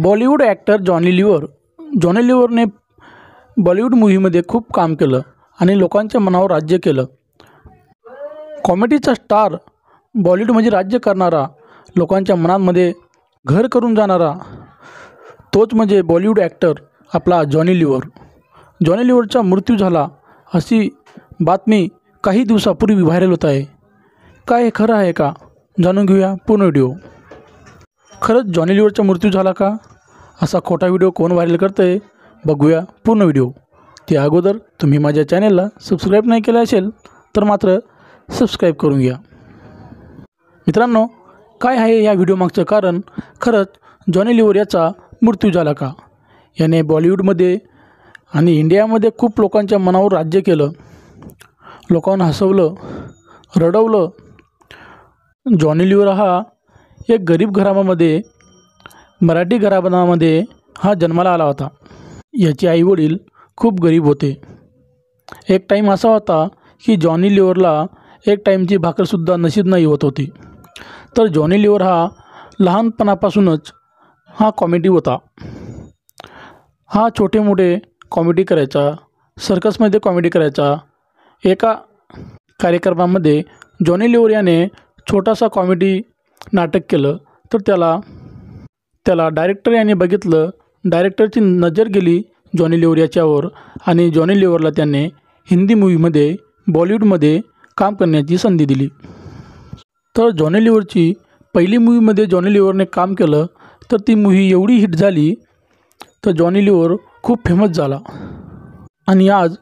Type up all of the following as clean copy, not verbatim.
Bollywood actor Johnny लिव्हरने Bollywood मूव्हीमध्ये खूप काम केलं आणि लोकांच्या मनावर राज्य केलं. कॉमेडीचा स्टार, बॉलिवूडमध्ये राज्य करणारा, लोकांच्या मनांमध्ये घर करून जाणारा तोच म्हणजे बॉलिवूड ॲक्टर आपला जॉनी लिव्हर. जॉनी लिव्हरचा मृत्यू झाला अशी बातमी काही दिवसापूर्वी व्हायरल होत आहे. काय हे खरं आहे का? जाणून घेऊया पूर्ण व्हिडिओ. खरंच जॉनी लिव्हरचा मृत्यू झाला का? असा खोटा व्हिडिओ कोण व्हायरल करतं आहे? बघूया पूर्ण व्हिडिओ. त्या अगोदर तुम्ही माझ्या चॅनलला सबस्क्राईब नाही केलं असेल तर मात्र सबस्क्राईब करून घ्या. मित्रांनो, काय आहे या व्हिडिओमागचं कारण? खरंच जॉनी लिव्हर याचा मृत्यू झाला का? याने बॉलिवूडमध्ये आणि इंडियामध्ये खूप लोकांच्या मनावर राज्य केलं, लोकांना हसवलं, रडवलं. जॉनी लिव्हर हा एक गरीब घराण्यामध्ये, मराठी घराण्यामध्ये हा जन्माला आला होता. याचे आईवडील खूप गरीब होते. एक टाईम असा होता की जॉनी लिव्हरला एक टाईमची भाकरसुद्धा नशीब नाही होत होती. तर जॉनी लिव्हर हा लहानपणापासूनच हा कॉमेडी होता. हा छोटे मोठे कॉमेडी करायचा, सर्कसमध्ये कॉमेडी करायचा. एका कार्यक्रमामध्ये जॉनी लिव्हर याने छोटासा कॉमेडी नाटक केलं तर त्याला डायरेक्टर याने बघितलं. डायरेक्टरची नजर गेली जॉनी लिव्हर याच्यावर आणि जॉनी लिव्हरला त्याने हिंदी मूव्हीमध्ये, बॉलिवूडमध्ये काम करण्याची संधी दिली. तर जॉनी लिव्हरची पहिली मूव्हीमध्ये जॉनी लिव्हरने काम केलं तर ती मूव्ही एवढी हिट झाली तर जॉनी लिव्हर खूप फेमस झाला आणि आज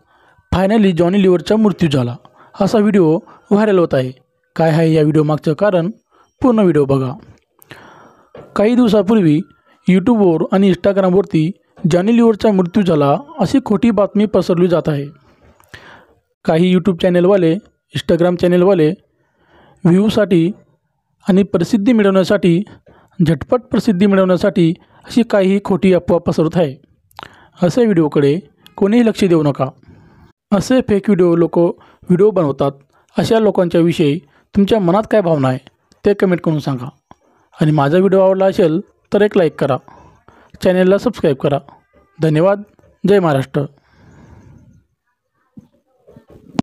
फायनली जॉनी लिव्हरचा मृत्यू झाला असा व्हिडिओ व्हायरल होत आहे. काय आहे या व्हिडिओमागचं कारण? पूर्ण व्हिडिओ बघा. काही दिवसापूर्वी यूट्यूबवर आणि इंस्टाग्रामवरती जॉनी लिव्हरचा मृत्यू झाला अशी खोटी बातमी पसरली जात आहे. काही यूट्यूब चॅनलवाले, इंस्टाग्राम चॅनलवाले व्ह्यूसाठी आणि प्रसिद्धी मिळवण्यासाठी, झटपट प्रसिद्धी मिळवण्यासाठी अशी काही खोटी अफवा पसरत आहे. असे व्हिडिओकडे कोणीही लक्ष देऊ नका. असे फेक व्हिडिओ बनवतात. अशा लोकांच्या विषयी तुमच्या मनात काय भावना आहे ते कमेंट करून सांगा. आणि माझा व्हिडिओ आवडला असेल तर एक लाईक करा, चॅनलला सबस्क्राईब करा. धन्यवाद. जय महाराष्ट्र.